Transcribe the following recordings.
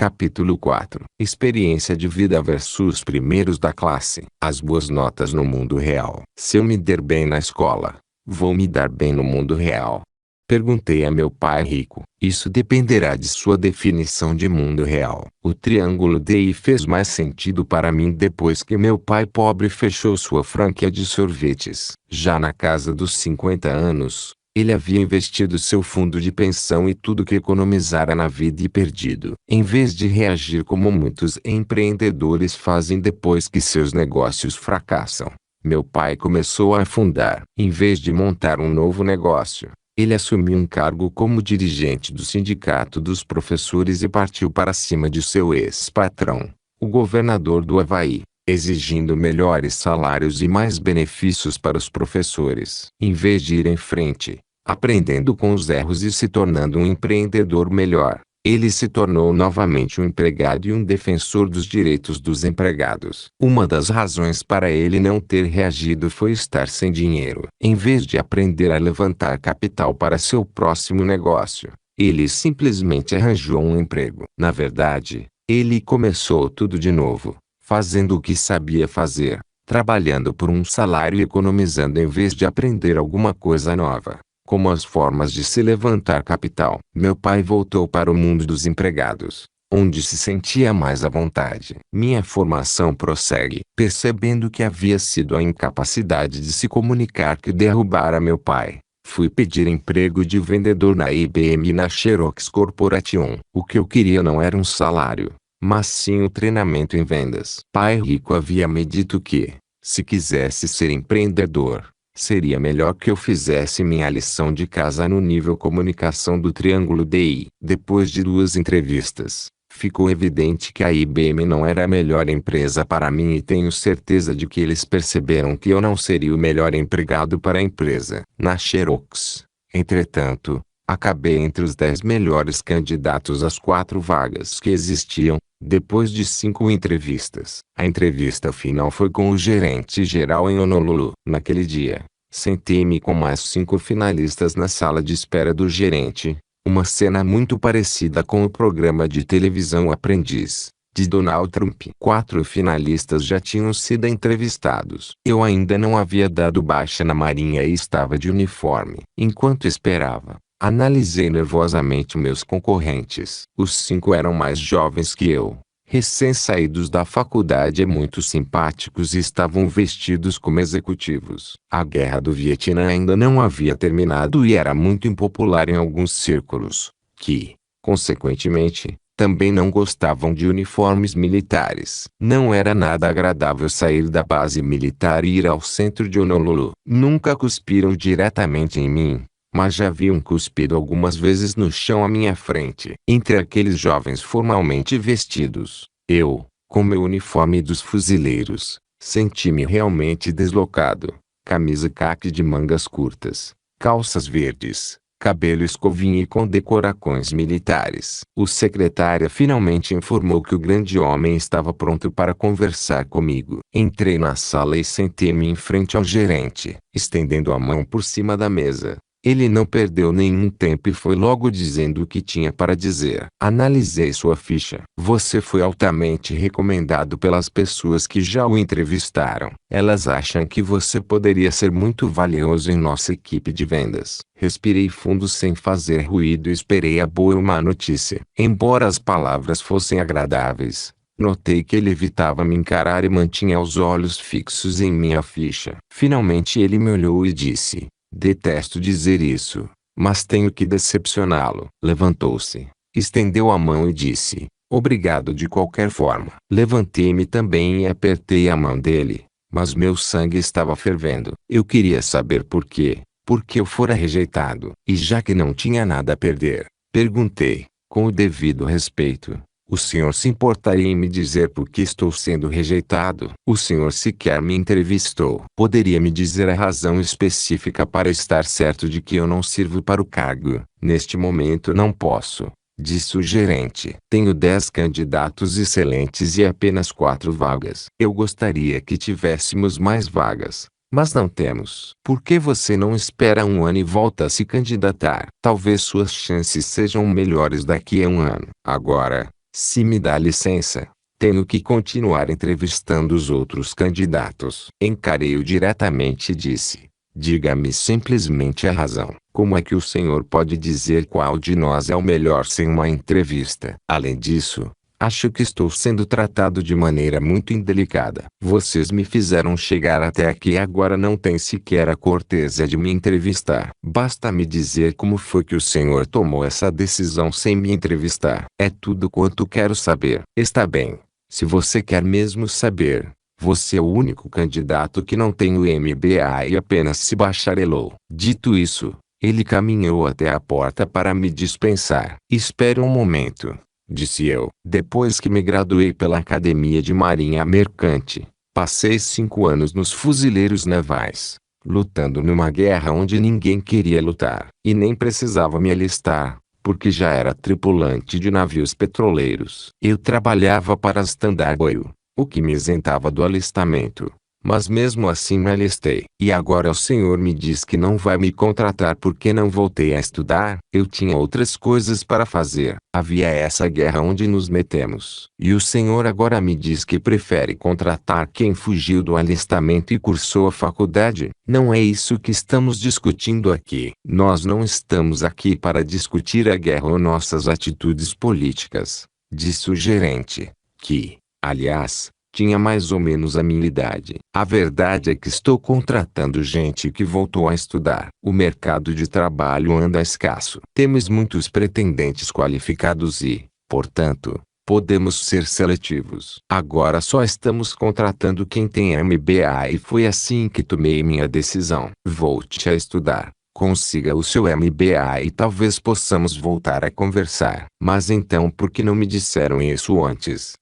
Capítulo 4. Experiência de vida versus primeiros da classe. As boas notas no mundo real. Se eu me der bem na escola, vou me dar bem no mundo real? Perguntei a meu pai rico. Isso dependerá de sua definição de mundo real. O triângulo DI fez mais sentido para mim depois que meu pai pobre fechou sua franquia de sorvetes. Já na casa dos 50 anos, ele havia investido seu fundo de pensão e tudo que economizara na vida e perdido. Em vez de reagir como muitos empreendedores fazem depois que seus negócios fracassam, meu pai começou a afundar. Em vez de montar um novo negócio, ele assumiu um cargo como dirigente do sindicato dos professores e partiu para cima de seu ex-patrão, o governador do Havaí, exigindo melhores salários e mais benefícios para os professores. Em vez de ir em frente, aprendendo com os erros e se tornando um empreendedor melhor, ele se tornou novamente um empregado e um defensor dos direitos dos empregados. Uma das razões para ele não ter reagido foi estar sem dinheiro. Em vez de aprender a levantar capital para seu próximo negócio, ele simplesmente arranjou um emprego. Na verdade, ele começou tudo de novo, fazendo o que sabia fazer, trabalhando por um salário e economizando em vez de aprender alguma coisa nova, como as formas de se levantar capital. Meu pai voltou para o mundo dos empregados, onde se sentia mais à vontade. Minha formação prossegue. Percebendo que havia sido a incapacidade de se comunicar que derrubara meu pai, fui pedir emprego de vendedor na IBM e na Xerox Corporation. O que eu queria não era um salário, mas sim o treinamento em vendas. Pai rico havia me dito que, se quisesse ser empreendedor, seria melhor que eu fizesse minha lição de casa no nível comunicação do triângulo DI. Depois de 2 entrevistas, ficou evidente que a IBM não era a melhor empresa para mim e tenho certeza de que eles perceberam que eu não seria o melhor empregado para a empresa. Na Xerox, entretanto, acabei entre os 10 melhores candidatos às 4 vagas que existiam, depois de 5 entrevistas. A entrevista final foi com o gerente geral em Honolulu. Naquele dia, sentei-me com mais 5 finalistas na sala de espera do gerente, uma cena muito parecida com o programa de televisão Aprendiz, de Donald Trump. 4 finalistas já tinham sido entrevistados. Eu ainda não havia dado baixa na marinha e estava de uniforme. Enquanto esperava, analisei nervosamente meus concorrentes. Os 5 eram mais jovens que eu, recém-saídos da faculdade e muito simpáticos e estavam vestidos como executivos. A guerra do Vietnã ainda não havia terminado e era muito impopular em alguns círculos, que, consequentemente, também não gostavam de uniformes militares. Não era nada agradável sair da base militar e ir ao centro de Honolulu. Nunca cuspiram diretamente em mim, mas já haviam cuspido algumas vezes no chão à minha frente. Entre aqueles jovens formalmente vestidos, eu, com meu uniforme dos fuzileiros, senti-me realmente deslocado. Camisa caque de mangas curtas, calças verdes, cabelo escovinha e com decorações militares. O secretário finalmente informou que o grande homem estava pronto para conversar comigo. Entrei na sala e sentei-me em frente ao gerente, estendendo a mão por cima da mesa. Ele não perdeu nenhum tempo e foi logo dizendo o que tinha para dizer. Analisei sua ficha. Você foi altamente recomendado pelas pessoas que já o entrevistaram. Elas acham que você poderia ser muito valioso em nossa equipe de vendas. Respirei fundo sem fazer ruído e esperei a boa ou má notícia. Embora as palavras fossem agradáveis, notei que ele evitava me encarar e mantinha os olhos fixos em minha ficha. Finalmente ele me olhou e disse: detesto dizer isso, mas tenho que decepcioná-lo. Levantou-se, estendeu a mão e disse: obrigado de qualquer forma. Levantei-me também e apertei a mão dele, mas meu sangue estava fervendo. Eu queria saber por quê, porque eu fora rejeitado. E já que não tinha nada a perder, perguntei, com o devido respeito: o senhor se importaria em me dizer por que estou sendo rejeitado? O senhor sequer me entrevistou. Poderia me dizer a razão específica para estar certo de que eu não sirvo para o cargo? Neste momento não posso, disse o gerente. Tenho 10 candidatos excelentes e apenas 4 vagas. Eu gostaria que tivéssemos mais vagas, mas não temos. Por que você não espera um ano e volta a se candidatar? Talvez suas chances sejam melhores daqui a um ano. Agora, Se me dá licença, tenho que continuar entrevistando os outros candidatos. Encarei-o diretamente e disse: diga-me simplesmente a razão. Como é que o senhor pode dizer qual de nós é o melhor sem uma entrevista? Além disso, acho que estou sendo tratado de maneira muito indelicada. Vocês me fizeram chegar até aqui e agora não têm sequer a cortesia de me entrevistar. Basta me dizer como foi que o senhor tomou essa decisão sem me entrevistar. É tudo quanto quero saber. Está bem. Se você quer mesmo saber, você é o único candidato que não tem o MBA e apenas se bacharelou. Dito isso, ele caminhou até a porta para me dispensar. Espere um momento, disse eu. Depois que me graduei pela Academia de Marinha Mercante, passei 5 anos nos fuzileiros navais, lutando numa guerra onde ninguém queria lutar. E nem precisava me alistar, porque já era tripulante de navios petroleiros. Eu trabalhava para a Standard Oil, o que me isentava do alistamento. Mas mesmo assim me alistei. E agora o senhor me diz que não vai me contratar porque não voltei a estudar? Eu tinha outras coisas para fazer. Havia essa guerra onde nos metemos. E o senhor agora me diz que prefere contratar quem fugiu do alistamento e cursou a faculdade? Não é isso que estamos discutindo aqui. Nós não estamos aqui para discutir a guerra ou nossas atitudes políticas, disse o gerente, que, aliás, tinha mais ou menos a minha idade. A verdade é que estou contratando gente que voltou a estudar. O mercado de trabalho anda escasso. Temos muitos pretendentes qualificados e, portanto, podemos ser seletivos. Agora só estamos contratando quem tem MBA e foi assim que tomei minha decisão. Volte a estudar. Consiga o seu MBA e talvez possamos voltar a conversar. Mas então por que não me disseram isso antes?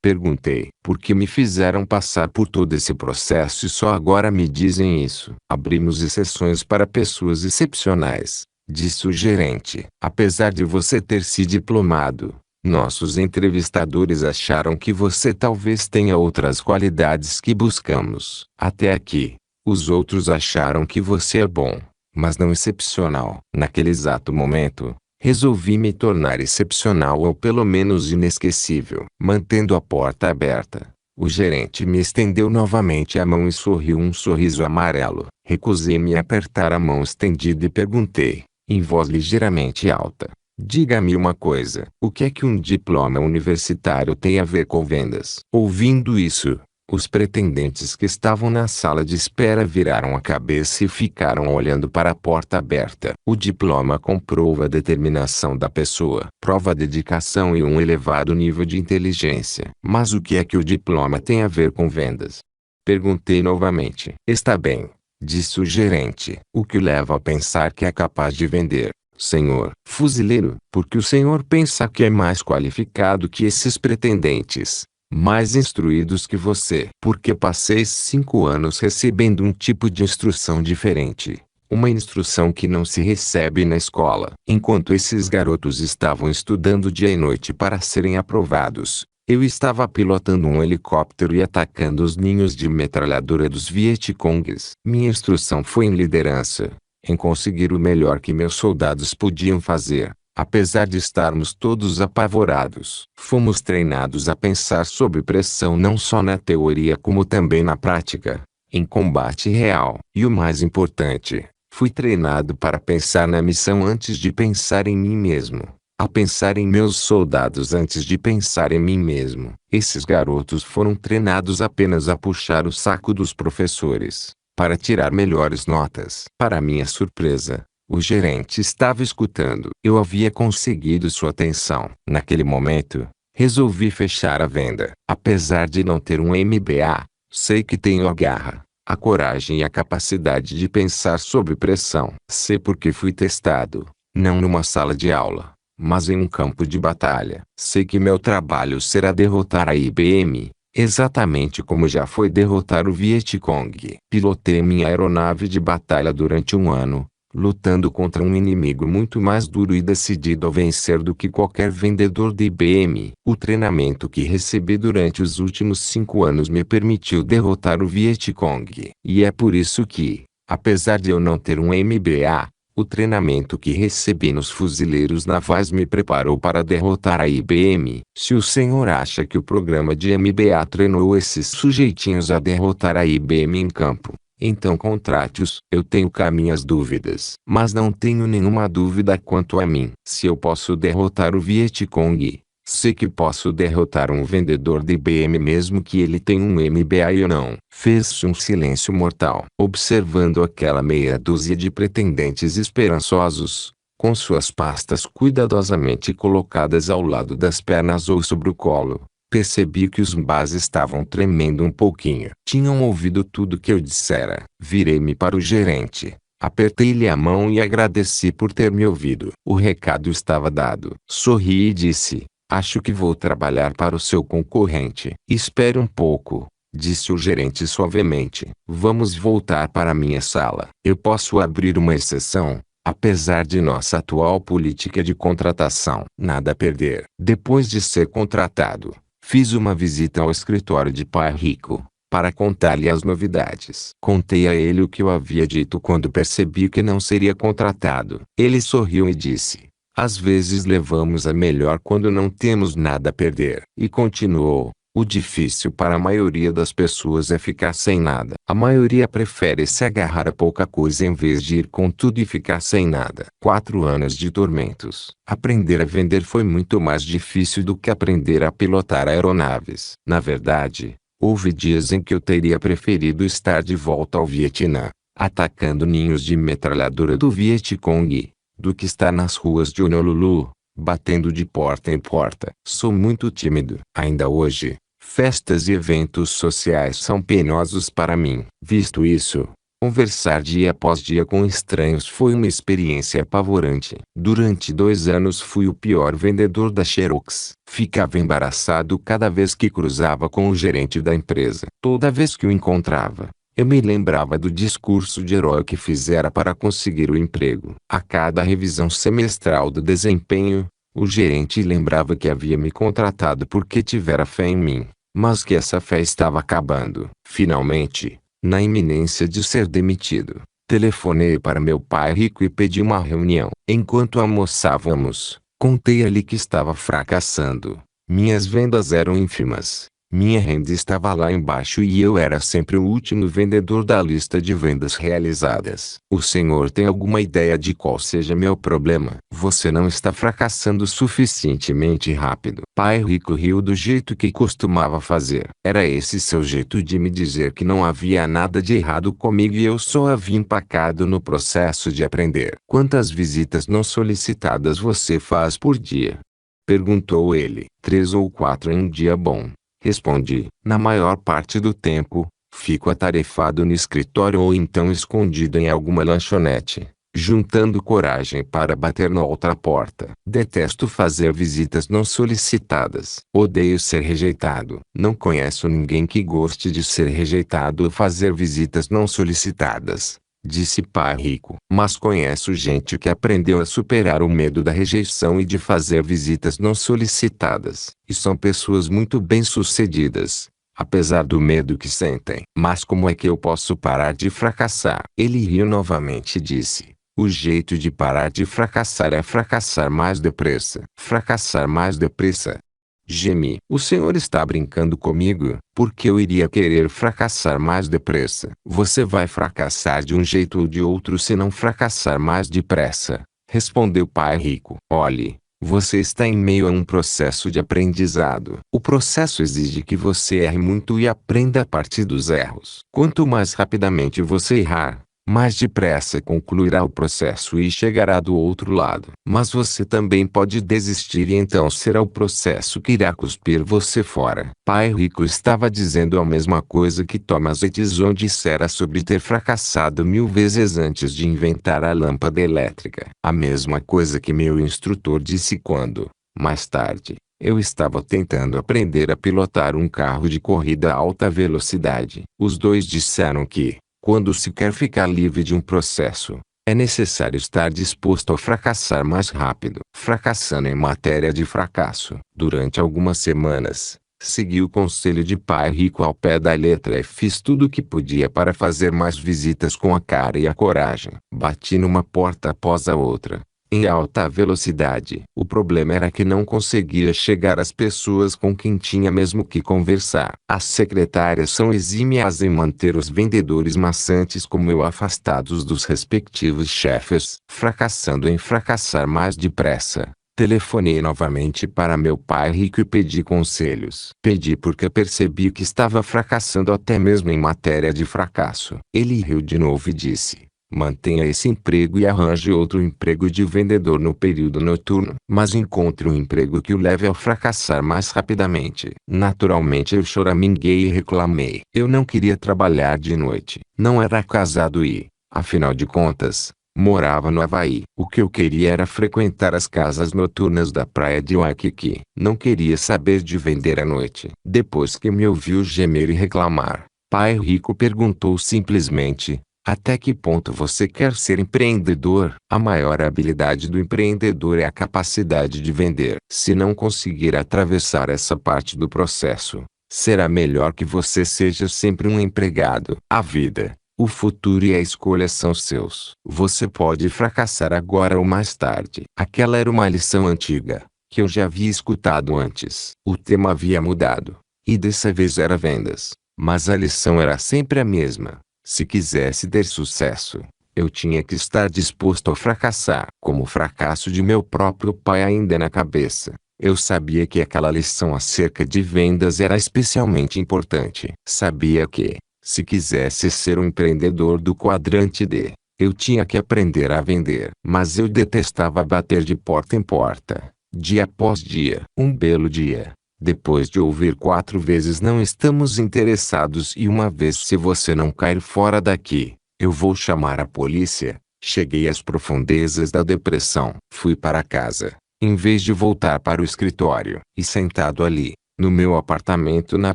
Perguntei. Porque me fizeram passar por todo esse processo e só agora me dizem isso. Abrimos exceções para pessoas excepcionais, disse o gerente. Apesar de você ter se diplomado, nossos entrevistadores acharam que você talvez tenha outras qualidades que buscamos. Até aqui, os outros acharam que você é bom, mas não excepcional. Naquele exato momento, resolvi me tornar excepcional ou pelo menos inesquecível. Mantendo a porta aberta, o gerente me estendeu novamente a mão e sorriu um sorriso amarelo. Recusei-me a apertar a mão estendida e perguntei, em voz ligeiramente alta: diga-me uma coisa. O que é que um diploma universitário tem a ver com vendas? Ouvindo isso, os pretendentes que estavam na sala de espera viraram a cabeça e ficaram olhando para a porta aberta. O diploma comprova a determinação da pessoa, prova a dedicação e um elevado nível de inteligência. Mas o que é que o diploma tem a ver com vendas? Perguntei novamente. Está bem, disse o gerente. O que o leva a pensar que é capaz de vender, senhor fuzileiro? Porque o senhor pensa que é mais qualificado que esses pretendentes, mais instruídos que você. Porque passei 5 anos recebendo um tipo de instrução diferente. Uma instrução que não se recebe na escola. Enquanto esses garotos estavam estudando dia e noite para serem aprovados, eu estava pilotando um helicóptero e atacando os ninhos de metralhadora dos Vietcongues. Minha instrução foi em liderança, em conseguir o melhor que meus soldados podiam fazer. Apesar de estarmos todos apavorados, fomos treinados a pensar sob pressão não só na teoria como também na prática, em combate real. E o mais importante, fui treinado para pensar na missão antes de pensar em mim mesmo, a pensar em meus soldados antes de pensar em mim mesmo. Esses garotos foram treinados apenas a puxar o saco dos professores, para tirar melhores notas. Para minha surpresa, o gerente estava escutando. Eu havia conseguido sua atenção. Naquele momento, resolvi fechar a venda. Apesar de não ter um MBA, sei que tenho a garra, a coragem e a capacidade de pensar sob pressão. Sei porque fui testado, não numa sala de aula, mas em um campo de batalha. Sei que meu trabalho será derrotar a IBM, exatamente como já foi derrotar o Vietcong. Pilotei minha aeronave de batalha durante um ano, lutando contra um inimigo muito mais duro e decidido a vencer do que qualquer vendedor de IBM. O treinamento que recebi durante os últimos 5 anos me permitiu derrotar o Vietcong. E é por isso que, apesar de eu não ter um MBA, O treinamento que recebi nos fuzileiros navais me preparou para derrotar a IBM. Se o senhor acha que o programa de MBA treinou esses sujeitinhos a derrotar a IBM em campo, então contrate-os. Eu tenho cá minhas dúvidas, mas não tenho nenhuma dúvida quanto a mim. Se eu posso derrotar o Vietcong, sei que posso derrotar um vendedor de IBM mesmo que ele tenha um MBA e eu não. Fez-se um silêncio mortal, observando aquela meia dúzia de pretendentes esperançosos, com suas pastas cuidadosamente colocadas ao lado das pernas ou sobre o colo. Percebi que os mbás estavam tremendo um pouquinho. Tinham ouvido tudo que eu dissera. Virei-me para o gerente. Apertei-lhe a mão e agradeci por ter me ouvido. O recado estava dado. Sorri e disse: acho que vou trabalhar para o seu concorrente. Espere um pouco, disse o gerente suavemente. Vamos voltar para minha sala. Eu posso abrir uma exceção. Apesar de nossa atual política de contratação, nada a perder. Depois de ser contratado, fiz uma visita ao escritório de pai rico, para contar-lhe as novidades. Contei a ele o que eu havia dito quando percebi que não seria contratado. Ele sorriu e disse: às vezes levamos a melhor quando não temos nada a perder. E continuou: o difícil para a maioria das pessoas é ficar sem nada. A maioria prefere se agarrar a pouca coisa em vez de ir com tudo e ficar sem nada. 4 anos de tormentos. Aprender a vender foi muito mais difícil do que aprender a pilotar aeronaves. Na verdade, houve dias em que eu teria preferido estar de volta ao Vietnã, atacando ninhos de metralhadora do Vietcong, do que estar nas ruas de Honolulu, batendo de porta em porta. Sou muito tímido. Ainda hoje, festas e eventos sociais são penosos para mim. Visto isso, conversar dia após dia com estranhos foi uma experiência apavorante. Durante 2 anos fui o pior vendedor da Xerox. Ficava embaraçado cada vez que cruzava com o gerente da empresa. Toda vez que o encontrava, eu me lembrava do discurso de herói que fizera para conseguir o emprego. A cada revisão semestral do desempenho, o gerente lembrava que havia me contratado porque tivera fé em mim, mas que essa fé estava acabando. Finalmente, na iminência de ser demitido, telefonei para meu pai rico e pedi uma reunião. Enquanto almoçávamos, contei-lhe que estava fracassando. Minhas vendas eram ínfimas. Minha renda estava lá embaixo e eu era sempre o último vendedor da lista de vendas realizadas. O senhor tem alguma ideia de qual seja meu problema? Você não está fracassando suficientemente rápido. Pai rico riu do jeito que costumava fazer. Era esse seu jeito de me dizer que não havia nada de errado comigo e eu só havia empacado no processo de aprender. Quantas visitas não solicitadas você faz por dia? Perguntou ele. 3 ou 4 em um dia bom. Respondi. Na maior parte do tempo, fico atarefado no escritório ou então escondido em alguma lanchonete, juntando coragem para bater na outra porta. Detesto fazer visitas não solicitadas. Odeio ser rejeitado. Não conheço ninguém que goste de ser rejeitado ou fazer visitas não solicitadas, disse pai rico. Mas conheço gente que aprendeu a superar o medo da rejeição e de fazer visitas não solicitadas. E são pessoas muito bem-sucedidas, apesar do medo que sentem. Mas como é que eu posso parar de fracassar? Ele riu novamente e disse: o jeito de parar de fracassar é fracassar mais depressa. Fracassar mais depressa? Gemi. O senhor está brincando comigo? Por que eu iria querer fracassar mais depressa? Você vai fracassar de um jeito ou de outro se não fracassar mais depressa, respondeu pai rico. Olhe, você está em meio a um processo de aprendizado. O processo exige que você erre muito e aprenda a partir dos erros. Quanto mais rapidamente você errar, mais depressa concluirá o processo e chegará do outro lado. Mas você também pode desistir e então será o processo que irá cuspir você fora. Pai rico estava dizendo a mesma coisa que Thomas Edison dissera sobre ter fracassado 1000 vezes antes de inventar a lâmpada elétrica. A mesma coisa que meu instrutor disse quando, mais tarde, eu estava tentando aprender a pilotar um carro de corrida a alta velocidade. Os dois disseram que, quando se quer ficar livre de um processo, é necessário estar disposto a fracassar mais rápido. Fracassando em matéria de fracasso. Durante algumas semanas, Segui o conselho de pai rico ao pé da letra e fiz tudo o que podia para fazer mais visitas com a cara e a coragem. Bati numa porta após a outra, em alta velocidade. O problema era que não conseguia chegar às pessoas com quem tinha mesmo que conversar. As secretárias são exímias em manter os vendedores maçantes como eu afastados dos respectivos chefes. Fracassando em fracassar mais depressa, telefonei novamente para meu pai rico e pedi conselhos. Pedi porque percebi que estava fracassando até mesmo em matéria de fracasso. Ele riu de novo e disse: mantenha esse emprego e arranje outro emprego de vendedor no período noturno. Mas encontre um emprego que o leve a fracassar mais rapidamente. Naturalmente eu choraminguei e reclamei. Eu não queria trabalhar de noite. Não era casado e, afinal de contas, morava no Havaí. O que eu queria era frequentar as casas noturnas da praia de Waikiki. Não queria saber de vender à noite. Depois que me ouviu gemer e reclamar, pai rico perguntou simplesmente: até que ponto você quer ser empreendedor? A maior habilidade do empreendedor é a capacidade de vender. Se não conseguir atravessar essa parte do processo, será melhor que você seja sempre um empregado. A vida, o futuro e a escolha são seus. Você pode fracassar agora ou mais tarde. Aquela era uma lição antiga, que eu já havia escutado antes. O tema havia mudado, e dessa vez era vendas. Mas a lição era sempre a mesma. Se quisesse ter sucesso, eu tinha que estar disposto a fracassar. Como o fracasso de meu próprio pai ainda na cabeça, eu sabia que aquela lição acerca de vendas era especialmente importante. Sabia que, se quisesse ser um empreendedor do quadrante D, eu tinha que aprender a vender. Mas eu detestava bater de porta em porta, dia após dia. Um belo dia, depois de ouvir 4 vezes não estamos interessados e uma vez se você não cair fora daqui, eu vou chamar a polícia, cheguei às profundezas da depressão. Fui para casa, em vez de voltar para o escritório. E sentado ali, no meu apartamento na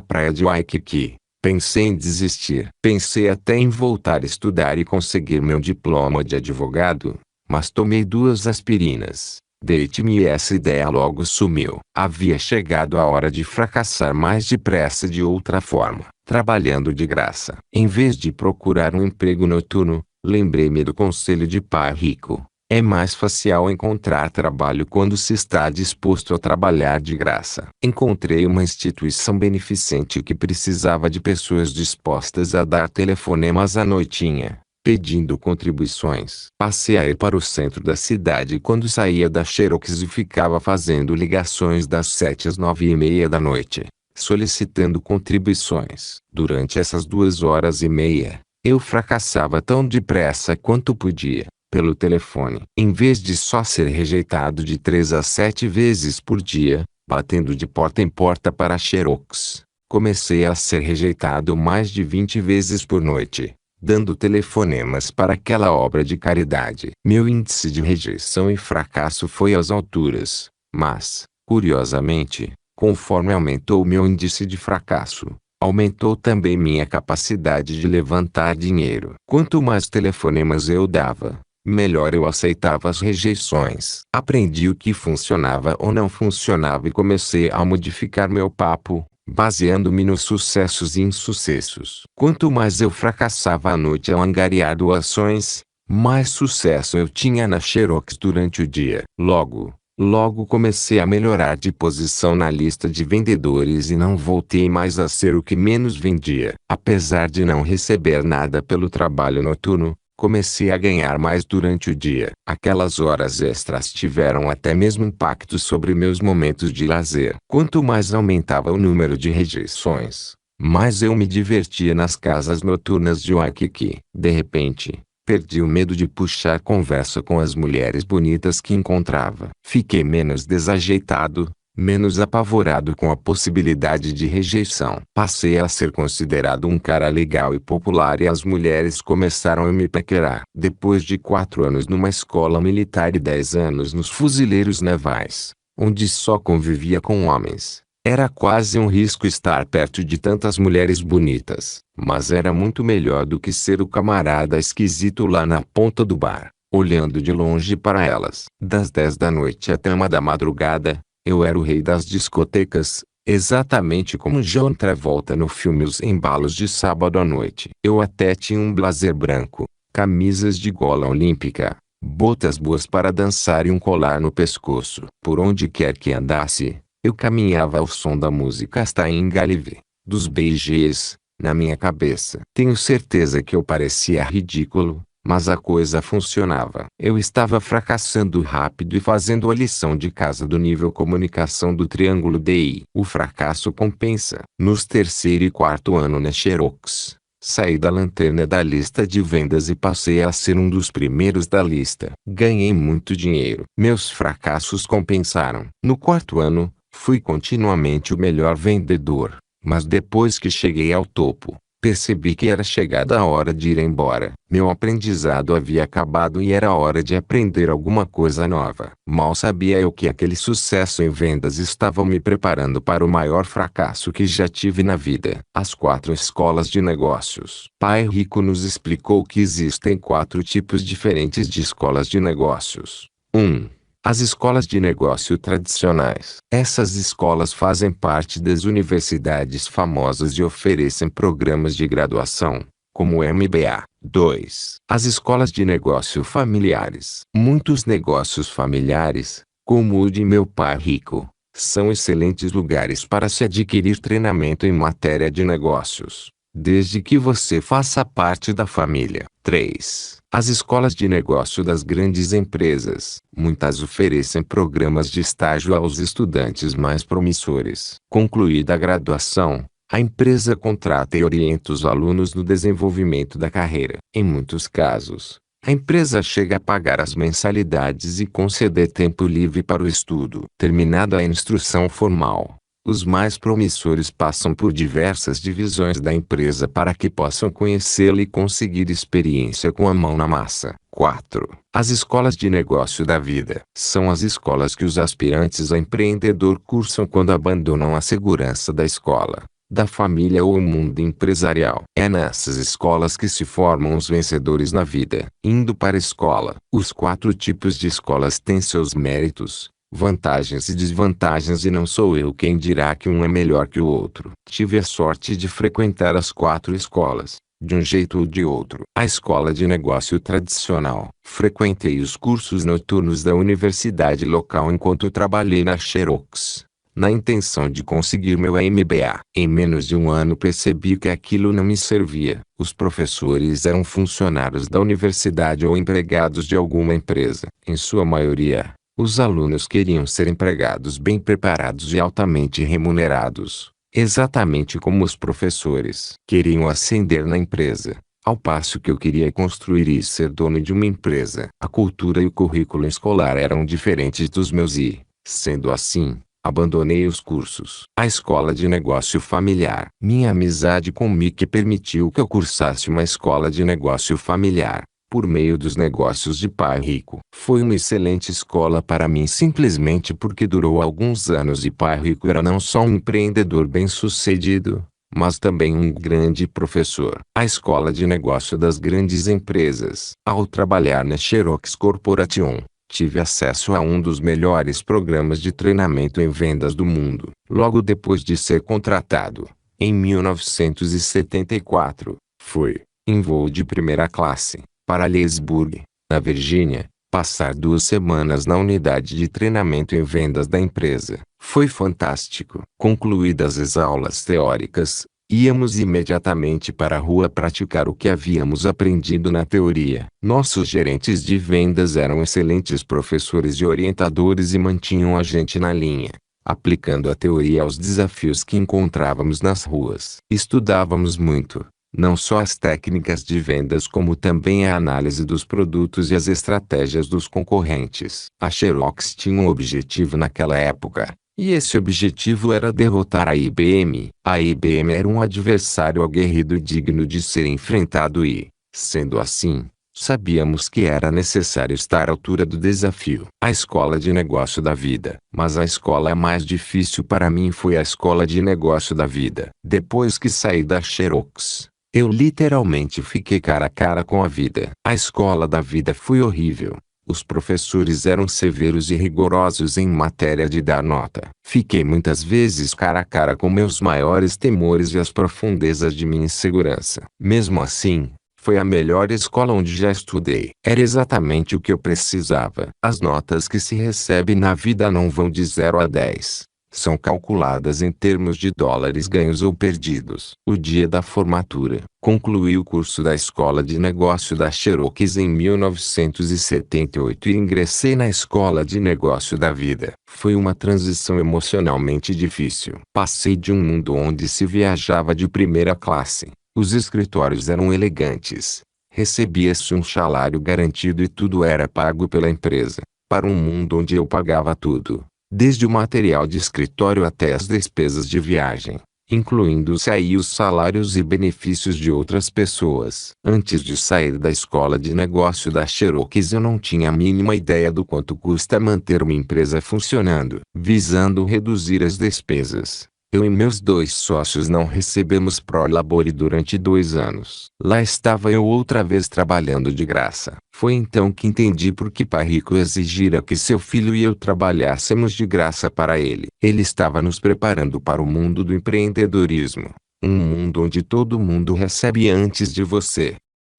praia de Waikiki, pensei em desistir. Pensei até em voltar a estudar e conseguir meu diploma de advogado, mas tomei 2 aspirinas. Deite-me e essa ideia logo sumiu. Havia chegado a hora de fracassar mais depressa de outra forma, trabalhando de graça. Em vez de procurar um emprego noturno, lembrei-me do conselho de pai rico. É mais fácil encontrar trabalho quando se está disposto a trabalhar de graça. Encontrei uma instituição beneficente que precisava de pessoas dispostas a dar telefonemas à noitinha, pedindo contribuições. Passei a ir para o centro da cidade quando saía da Xerox e ficava fazendo ligações das 7 às 9h30 da noite, solicitando contribuições. Durante essas 2 horas e meia, eu fracassava tão depressa quanto podia, pelo telefone. Em vez de só ser rejeitado de 3 a 7 vezes por dia, batendo de porta em porta para a Xerox, comecei a ser rejeitado mais de 20 vezes por noite, dando telefonemas para aquela obra de caridade. Meu índice de rejeição e fracasso foi às alturas, mas, curiosamente, conforme aumentou meu índice de fracasso, aumentou também minha capacidade de levantar dinheiro. Quanto mais telefonemas eu dava, melhor eu aceitava as rejeições. Aprendi o que funcionava ou não funcionava e comecei a modificar meu papo, baseando-me nos sucessos e insucessos. Quanto mais eu fracassava à noite ao angariar doações, mais sucesso eu tinha na Xerox durante o dia. Logo comecei a melhorar de posição na lista de vendedores e não voltei mais a ser o que menos vendia. Apesar de não receber nada pelo trabalho noturno, comecei a ganhar mais durante o dia. Aquelas horas extras tiveram até mesmo impacto sobre meus momentos de lazer. Quanto mais aumentava o número de rejeições, mais eu me divertia nas casas noturnas de Waikiki. De repente, perdi o medo de puxar conversa com as mulheres bonitas que encontrava. Fiquei menos desajeitado, menos apavorado com a possibilidade de rejeição. Passei a ser considerado um cara legal e popular e as mulheres começaram a me paquerar. Depois de 4 anos numa escola militar e 10 anos nos fuzileiros navais, onde só convivia com homens, era quase um risco estar perto de tantas mulheres bonitas. Mas era muito melhor do que ser o camarada esquisito lá na ponta do bar, olhando de longe para elas. Das 10 da noite até 1 da madrugada, eu era o rei das discotecas, Exatamente como John Travolta no filme Os Embalos de Sábado à Noite. Eu até tinha um blazer branco, camisas de gola olímpica, botas boas para dançar e um colar no pescoço. Por onde quer que andasse, eu caminhava ao som da música Staying Alive, dos Bee Gees, na minha cabeça. Tenho certeza que eu parecia ridículo, mas a coisa funcionava. Eu estava fracassando rápido e fazendo a lição de casa do nível comunicação do triângulo DI. O fracasso compensa. Nos terceiro e quarto ano na Xerox, saí da lanterna da lista de vendas e passei a ser um dos primeiros da lista. Ganhei muito dinheiro. Meus fracassos compensaram. No quarto ano, fui continuamente o melhor vendedor, mas depois que cheguei ao topo, percebi que era chegada a hora de ir embora. Meu aprendizado havia acabado e era hora de aprender alguma coisa nova. Mal sabia eu que aquele sucesso em vendas estava me preparando para o maior fracasso que já tive na vida. As 4 escolas de negócios. Pai Rico nos explicou que existem 4 tipos diferentes de escolas de negócios. 1. As escolas de negócio tradicionais. Essas escolas fazem parte das universidades famosas e oferecem programas de graduação, como o MBA. 2. As escolas de negócio familiares. Muitos negócios familiares, como o de meu pai rico, são excelentes lugares para se adquirir treinamento em matéria de negócios, desde que você faça parte da família. 3. As escolas de negócio das grandes empresas. Muitas oferecem programas de estágio aos estudantes mais promissores. Concluída a graduação, a empresa contrata e orienta os alunos no desenvolvimento da carreira. Em muitos casos, a empresa chega a pagar as mensalidades e conceder tempo livre para o estudo. Terminada a instrução formal, os mais promissores passam por diversas divisões da empresa para que possam conhecê-la e conseguir experiência com a mão na massa. 4. As escolas de negócio da vida. São as escolas que os aspirantes a empreendedor cursam quando abandonam a segurança da escola, da família ou o mundo empresarial. É nessas escolas que se formam os vencedores na vida. Indo para a escola. Os 4 tipos de escolas têm seus méritos, vantagens e desvantagens e não sou eu quem dirá que um é melhor que o outro. Tive a sorte de frequentar as 4 escolas, de um jeito ou de outro. A escola de negócio tradicional. Frequentei os cursos noturnos da universidade local enquanto trabalhei na Xerox, na intenção de conseguir meu MBA. Em menos de um ano percebi que aquilo não me servia. Os professores eram funcionários da universidade ou empregados de alguma empresa. Em sua maioria, os alunos queriam ser empregados bem preparados e altamente remunerados, exatamente como os professores. Queriam ascender na empresa, ao passo que eu queria construir e ser dono de uma empresa. A cultura e o currículo escolar eram diferentes dos meus e, sendo assim, abandonei os cursos. A escola de negócio familiar. Minha amizade com Mickey permitiu que eu cursasse uma escola de negócio familiar, por meio dos negócios de pai rico. Foi uma excelente escola para mim simplesmente porque durou alguns anos e pai rico era não só um empreendedor bem-sucedido, mas também um grande professor. A escola de negócio das grandes empresas. Ao trabalhar na Xerox Corporation, tive acesso a um dos melhores programas de treinamento em vendas do mundo. Logo depois de ser contratado, em 1974, fui, em voo de primeira classe, para Leesburg, na Virgínia, passar 2 semanas na unidade de treinamento em vendas da empresa. Foi fantástico. Concluídas as aulas teóricas, íamos imediatamente para a rua praticar o que havíamos aprendido na teoria. Nossos gerentes de vendas eram excelentes professores e orientadores e mantinham a gente na linha, aplicando a teoria aos desafios que encontrávamos nas ruas. Estudávamos muito, não só as técnicas de vendas como também a análise dos produtos e as estratégias dos concorrentes. A Xerox tinha um objetivo naquela época, e esse objetivo era derrotar a IBM. A IBM era um adversário aguerrido e digno de ser enfrentado e, sendo assim, sabíamos que era necessário estar à altura do desafio. A escola de negócio da vida. Mas a escola mais difícil para mim foi a escola de negócio da vida. Depois que saí da Xerox, eu literalmente fiquei cara a cara com a vida. A escola da vida foi horrível. Os professores eram severos e rigorosos em matéria de dar nota. Fiquei muitas vezes cara a cara com meus maiores temores e as profundezas de minha insegurança. Mesmo assim, foi a melhor escola onde já estudei. Era exatamente o que eu precisava. As notas que se recebe na vida não vão de 0 a 10. São calculadas em termos de dólares ganhos ou perdidos. O dia da formatura. Concluí o curso da Escola de Negócio da Cherokee em 1978 e ingressei na Escola de Negócio da Vida. Foi uma transição emocionalmente difícil. Passei de um mundo onde se viajava de primeira classe. Os escritórios eram elegantes. Recebia-se um salário garantido e tudo era pago pela empresa, para um mundo onde eu pagava tudo. Desde o material de escritório até as despesas de viagem, incluindo-se aí os salários e benefícios de outras pessoas. Antes de sair da escola de negócio da Cherokee eu não tinha a mínima ideia do quanto custa manter uma empresa funcionando. Visando reduzir as despesas, eu e meus 2 sócios não recebemos pró-labore durante 2 anos. Lá estava eu outra vez trabalhando de graça. Foi então que entendi por que pai rico exigira que seu filho e eu trabalhássemos de graça para ele. Ele estava nos preparando para o mundo do empreendedorismo. Um mundo onde todo mundo recebe antes de você.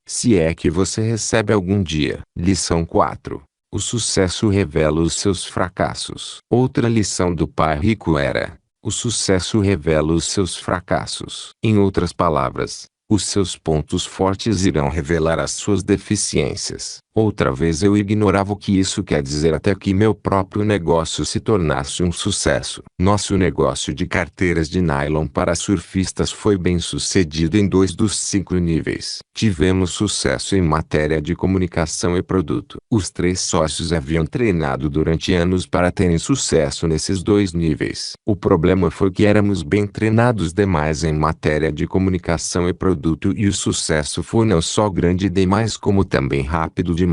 Se é que você recebe algum dia. Lição 4. O sucesso revela os seus fracassos. Outra lição do pai rico era: o sucesso revela os seus fracassos. Em outras palavras, os seus pontos fortes irão revelar as suas deficiências. Outra vez eu ignorava o que isso quer dizer até que meu próprio negócio se tornasse um sucesso. Nosso negócio de carteiras de nylon para surfistas foi bem sucedido em 2 dos 5 níveis. Tivemos sucesso em matéria de comunicação e produto. Os 3 sócios haviam treinado durante anos para terem sucesso nesses 2 níveis. O problema foi que éramos bem treinados demais em matéria de comunicação e produto e o sucesso foi não só grande demais como também rápido demais.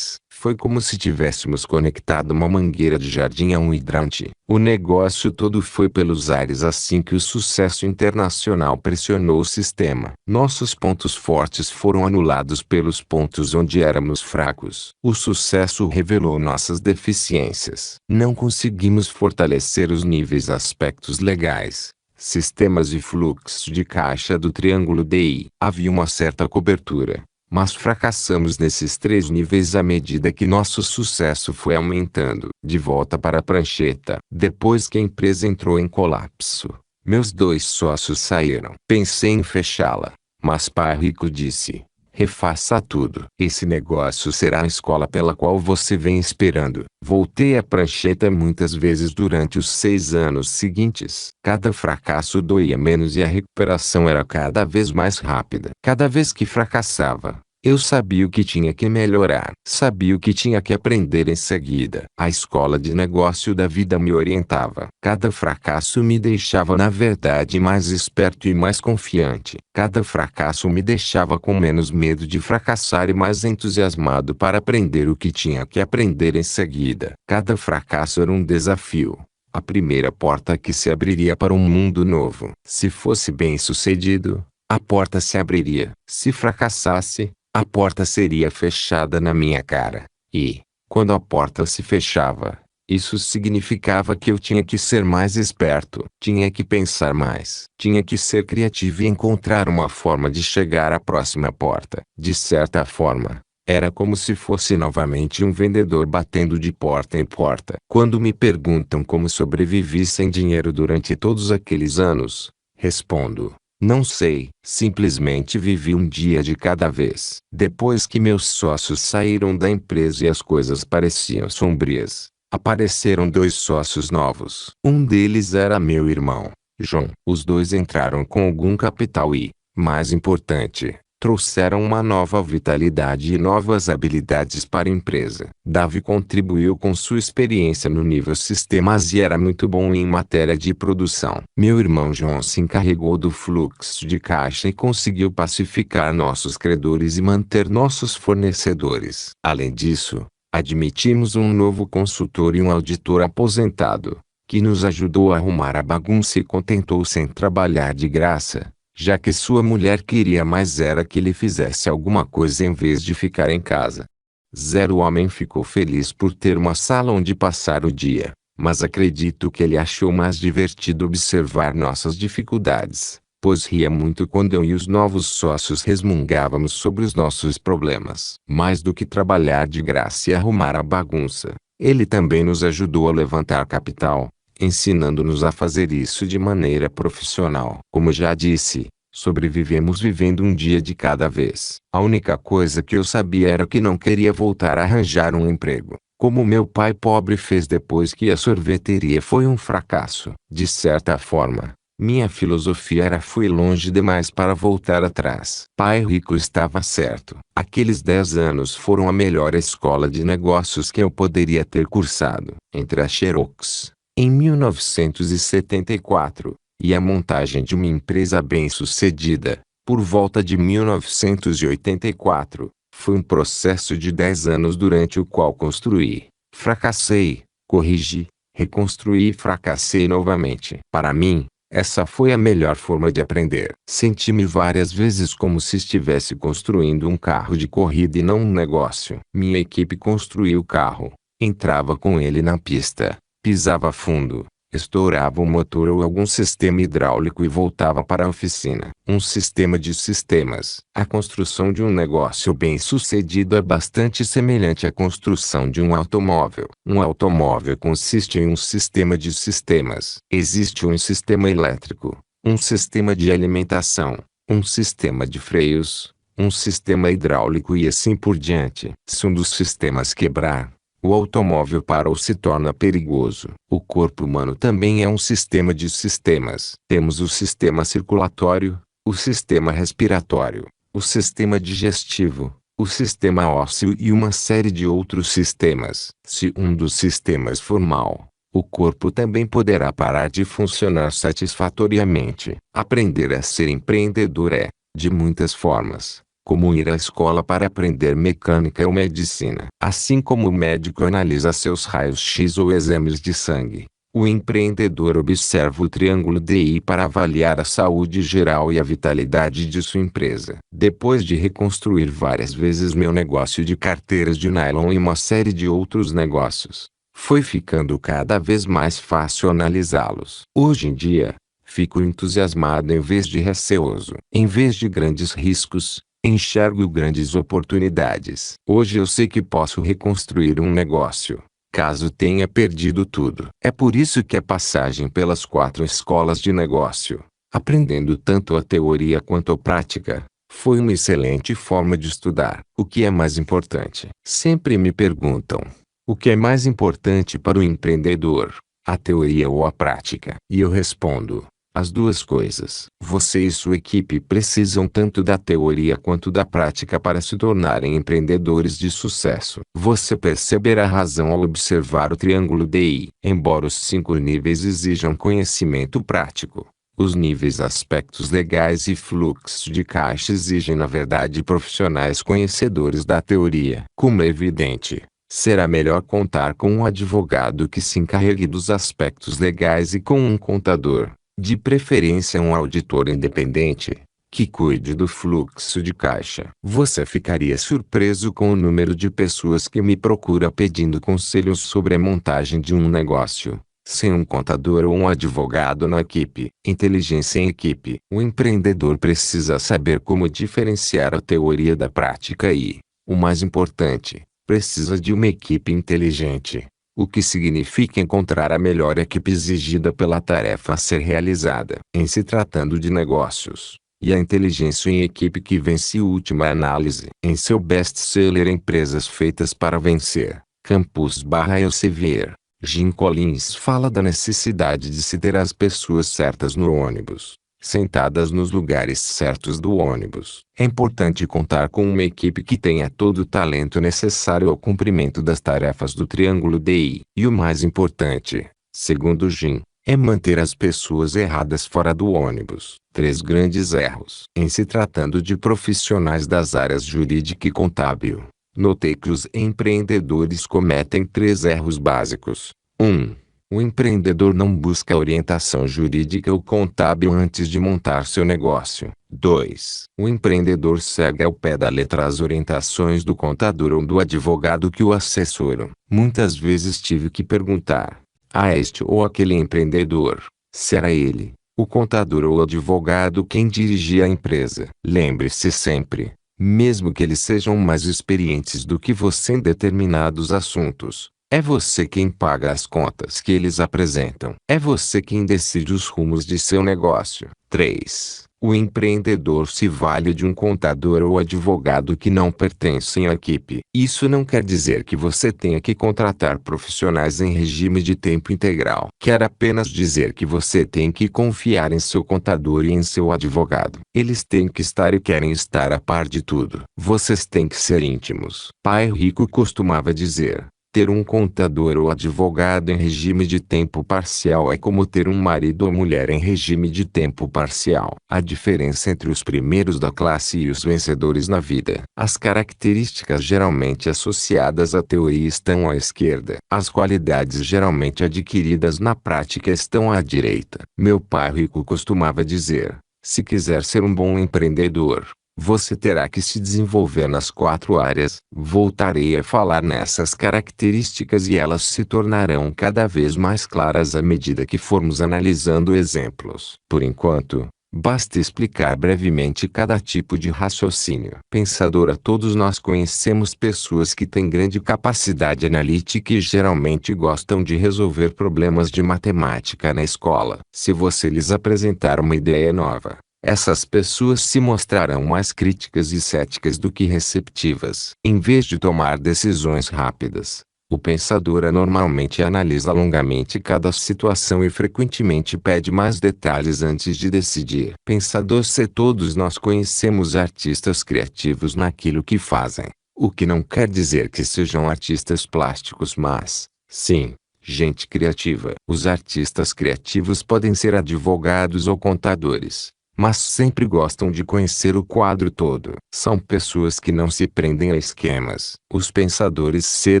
Foi como se tivéssemos conectado uma mangueira de jardim a um hidrante. O negócio todo foi pelos ares assim que o sucesso internacional pressionou o sistema. Nossos pontos fortes foram anulados pelos pontos onde éramos fracos. O sucesso revelou nossas deficiências. Não conseguimos fortalecer os níveis aspectos legais, sistemas e fluxo de caixa do triângulo DI. Havia uma certa cobertura, mas fracassamos nesses 3 níveis à medida que nosso sucesso foi aumentando. De volta para a prancheta. Depois que a empresa entrou em colapso, meus 2 sócios saíram. Pensei em fechá-la, mas pai rico disse: refaça tudo. Esse negócio será a escola pela qual você vem esperando. Voltei à prancheta muitas vezes durante os 6 anos seguintes. Cada fracasso doía menos e a recuperação era cada vez mais rápida. Cada vez que fracassava, eu sabia o que tinha que melhorar. Sabia o que tinha que aprender em seguida. A escola de negócio da vida me orientava. Cada fracasso me deixava na verdade mais esperto e mais confiante. Cada fracasso me deixava com menos medo de fracassar e mais entusiasmado para aprender o que tinha que aprender em seguida. Cada fracasso era um desafio. A primeira porta que se abriria para um mundo novo. Se fosse bem-sucedido, a porta se abriria. Se fracassasse, a porta seria fechada na minha cara. E, quando a porta se fechava, isso significava que eu tinha que ser mais esperto, tinha que pensar mais, tinha que ser criativo e encontrar uma forma de chegar à próxima porta. De certa forma, era como se fosse novamente um vendedor batendo de porta em porta. Quando me perguntam como sobrevivi sem dinheiro durante todos aqueles anos, respondo: não sei. Simplesmente vivi um dia de cada vez. Depois que meus sócios saíram da empresa e as coisas pareciam sombrias, apareceram 2 sócios novos. Um deles era meu irmão, John. Os 2 entraram com algum capital e, mais importante, trouxeram uma nova vitalidade e novas habilidades para a empresa. Davi contribuiu com sua experiência no nível sistemas e era muito bom em matéria de produção. Meu irmão John se encarregou do fluxo de caixa e conseguiu pacificar nossos credores e manter nossos fornecedores. Além disso, admitimos um novo consultor e um auditor aposentado, que nos ajudou a arrumar a bagunça e contentou-se em trabalhar de graça, já que sua mulher queria mais era que ele fizesse alguma coisa em vez de ficar em casa. 0 homem ficou feliz por ter uma sala onde passar o dia, mas acredito que ele achou mais divertido observar nossas dificuldades, pois ria muito quando eu e os novos sócios resmungávamos sobre os nossos problemas. Mais do que trabalhar de graça e arrumar a bagunça, ele também nos ajudou a levantar capital, ensinando-nos a fazer isso de maneira profissional. Como já disse, sobrevivemos vivendo um dia de cada vez. A única coisa que eu sabia era que não queria voltar a arranjar um emprego, como meu pai pobre fez depois que a sorveteria foi um fracasso. De certa forma, minha filosofia era: fui longe demais para voltar atrás. Pai rico estava certo. Aqueles 10 anos foram a melhor escola de negócios que eu poderia ter cursado. Entre a Xerox, em 1974, e a montagem de uma empresa bem-sucedida, por volta de 1984, foi um processo de 10 anos durante o qual construí, fracassei, corrigi, reconstruí e fracassei novamente. Para mim, essa foi a melhor forma de aprender. Senti-me várias vezes como se estivesse construindo um carro de corrida e não um negócio. Minha equipe construía o carro, entrava com ele na pista, pisava fundo, estourava o motor ou algum sistema hidráulico e voltava para a oficina. Um sistema de sistemas. A construção de um negócio bem-sucedido é bastante semelhante à construção de um automóvel. Um automóvel consiste em um sistema de sistemas. Existe um sistema elétrico, um sistema de alimentação, um sistema de freios, um sistema hidráulico e assim por diante. Se um dos sistemas quebrar, o automóvel para ou se torna perigoso. O corpo humano também é um sistema de sistemas. Temos o sistema circulatório, o sistema respiratório, o sistema digestivo, o sistema ósseo e uma série de outros sistemas. Se um dos sistemas for mal, o corpo também poderá parar de funcionar satisfatoriamente. Aprender a ser empreendedor é, de muitas formas, como ir à escola para aprender mecânica ou medicina. Assim como o médico analisa seus raios-x ou exames de sangue, o empreendedor observa o triângulo DI para avaliar a saúde geral e a vitalidade de sua empresa. Depois de reconstruir várias vezes meu negócio de carteiras de nylon e uma série de outros negócios, foi ficando cada vez mais fácil analisá-los. Hoje em dia, fico entusiasmado em vez de receoso. Em vez de grandes riscos, enxergo grandes oportunidades. Hoje eu sei que posso reconstruir um negócio, caso tenha perdido tudo. É por isso que a passagem pelas 4 escolas de negócio, aprendendo tanto a teoria quanto a prática, foi uma excelente forma de estudar. O que é mais importante? Sempre me perguntam: o que é mais importante para o empreendedor, a teoria ou a prática? E eu respondo: as duas coisas. Você e sua equipe precisam tanto da teoria quanto da prática para se tornarem empreendedores de sucesso. Você perceberá a razão ao observar o triângulo DI. Embora os 5 níveis exijam conhecimento prático, os níveis aspectos legais e fluxo de caixa exigem na verdade profissionais conhecedores da teoria. Como é evidente, será melhor contar com um advogado que se encarregue dos aspectos legais e com um contador, de preferência um auditor independente, que cuide do fluxo de caixa. Você ficaria surpreso com o número de pessoas que me procura pedindo conselhos sobre a montagem de um negócio, sem um contador ou um advogado na equipe. Inteligência em equipe. O empreendedor precisa saber como diferenciar a teoria da prática e, o mais importante, precisa de uma equipe inteligente. O que significa encontrar a melhor equipe exigida pela tarefa a ser realizada. Em se tratando de negócios, e a inteligência em equipe que vence última análise. Em seu best-seller Empresas Feitas para Vencer, Campus/Elsevier, Jim Collins fala da necessidade de se ter as pessoas certas no ônibus, sentadas nos lugares certos do ônibus. É importante contar com uma equipe que tenha todo o talento necessário ao cumprimento das tarefas do triângulo DI. E o mais importante, segundo Jim, é manter as pessoas erradas fora do ônibus. 3 grandes erros. Em se tratando de profissionais das áreas jurídica e contábil, notei que os empreendedores cometem 3 erros básicos. 1. O empreendedor não busca orientação jurídica ou contábil antes de montar seu negócio. 2. O empreendedor segue ao pé da letra as orientações do contador ou do advogado que o assessoram. Muitas vezes tive que perguntar a este ou aquele empreendedor se era ele, o contador ou o advogado quem dirigia a empresa. Lembre-se sempre, mesmo que eles sejam mais experientes do que você em determinados assuntos, é você quem paga as contas que eles apresentam. É você quem decide os rumos de seu negócio. 3. O empreendedor se vale de um contador ou advogado que não pertencem à equipe. Isso não quer dizer que você tenha que contratar profissionais em regime de tempo integral. Quer apenas dizer que você tem que confiar em seu contador e em seu advogado. Eles têm que estar e querem estar a par de tudo. Vocês têm que ser íntimos. Pai Rico costumava dizer: ter um contador ou advogado em regime de tempo parcial é como ter um marido ou mulher em regime de tempo parcial. A diferença entre os primeiros da classe e os vencedores na vida. As características geralmente associadas à teoria estão à esquerda. As qualidades geralmente adquiridas na prática estão à direita. Meu pai Rico costumava dizer: se quiser ser um bom empreendedor, você terá que se desenvolver nas 4 áreas. Voltarei a falar nessas características e elas se tornarão cada vez mais claras à medida que formos analisando exemplos. Por enquanto, basta explicar brevemente cada tipo de raciocínio. Pensadora. Todos nós conhecemos pessoas que têm grande capacidade analítica e geralmente gostam de resolver problemas de matemática na escola. Se você lhes apresentar uma ideia nova, essas pessoas se mostrarão mais críticas e céticas do que receptivas. Em vez de tomar decisões rápidas, o pensador normalmente analisa longamente cada situação e frequentemente pede mais detalhes antes de decidir. Pensador. Se todos nós conhecemos artistas criativos naquilo que fazem, o que não quer dizer que sejam artistas plásticos, mas, sim, gente criativa. Os artistas criativos podem ser advogados ou contadores, mas sempre gostam de conhecer o quadro todo. São pessoas que não se prendem a esquemas. Os pensadores se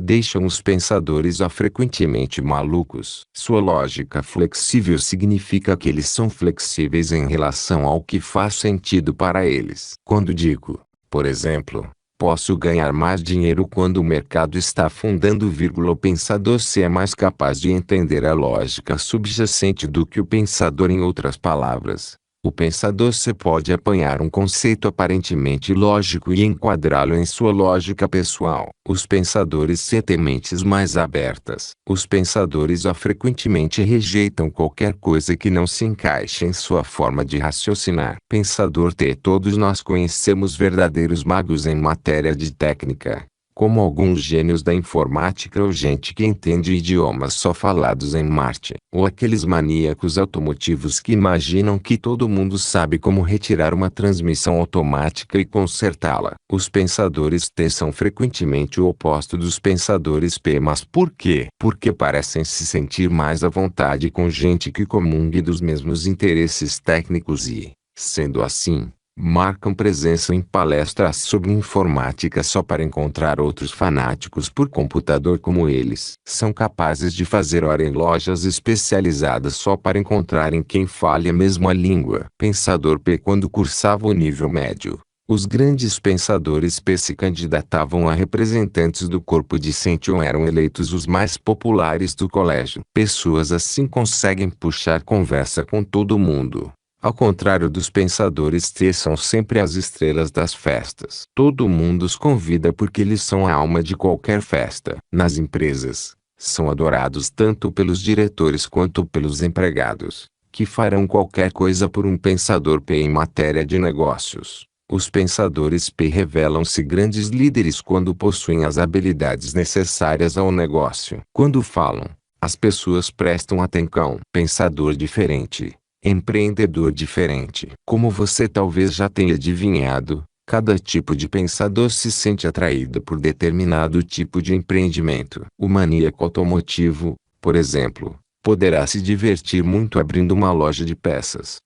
deixam os pensadores frequentemente malucos. Sua lógica flexível significa que eles são flexíveis em relação ao que faz sentido para eles. Quando digo, por exemplo, posso ganhar mais dinheiro quando o mercado está afundando, o pensador se é mais capaz de entender a lógica subjacente do que o pensador. Em outras palavras, o pensador se pode apanhar um conceito aparentemente lógico e enquadrá-lo em sua lógica pessoal. Os pensadores se têm mentes mais abertas. Os pensadores frequentemente rejeitam qualquer coisa que não se encaixe em sua forma de raciocinar. Pensador. Todos nós conhecemos verdadeiros magos em matéria de técnica, como alguns gênios da informática ou gente que entende idiomas só falados em Marte, ou aqueles maníacos automotivos que imaginam que todo mundo sabe como retirar uma transmissão automática e consertá-la. Os pensadores T são frequentemente o oposto dos pensadores P. Mas por quê? Porque parecem se sentir mais à vontade com gente que comungue dos mesmos interesses técnicos e, sendo assim, marcam presença em palestras sobre informática só para encontrar outros fanáticos por computador como eles. São capazes de fazer hora em lojas especializadas só para encontrarem quem fale a mesma língua. Pensador P. Quando cursava o nível médio, os grandes pensadores P se candidatavam a representantes do corpo docente ou eram eleitos os mais populares do colégio. Pessoas assim conseguem puxar conversa com todo mundo. Ao contrário dos pensadores T, são sempre as estrelas das festas. Todo mundo os convida porque eles são a alma de qualquer festa. Nas empresas, são adorados tanto pelos diretores quanto pelos empregados, que farão qualquer coisa por um pensador P. Em matéria de negócios, os pensadores P revelam-se grandes líderes quando possuem as habilidades necessárias ao negócio. Quando falam, as pessoas prestam atenção. Pensador diferente. Empreendedor diferente. Como você talvez já tenha adivinhado, cada tipo de pensador se sente atraído por determinado tipo de empreendimento. O maníaco automotivo, por exemplo, poderá se divertir muito abrindo uma loja de peças.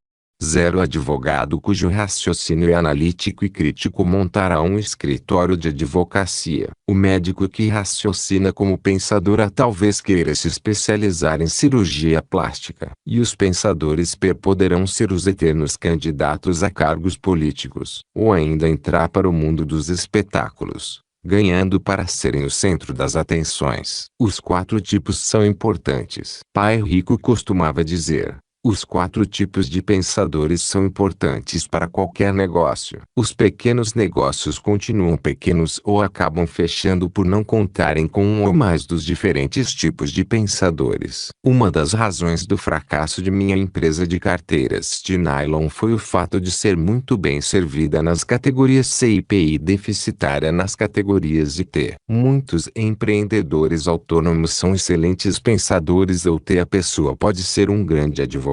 0 advogado cujo raciocínio é analítico e crítico montará um escritório de advocacia. O médico que raciocina como pensador talvez queira se especializar em cirurgia plástica. E os pensadores poderão ser os eternos candidatos a cargos políticos. Ou ainda entrar para o mundo dos espetáculos, ganhando para serem o centro das atenções. Os 4 tipos são importantes. Pai Rico costumava dizer: os 4 tipos de pensadores são importantes para qualquer negócio. Os pequenos negócios continuam pequenos ou acabam fechando por não contarem com um ou mais dos diferentes tipos de pensadores. Uma das razões do fracasso de minha empresa de carteiras de nylon foi o fato de ser muito bem servida nas categorias C e P e deficitária nas categorias I e T. Muitos empreendedores autônomos são excelentes pensadores ou T. A pessoa pode ser um grande advogado,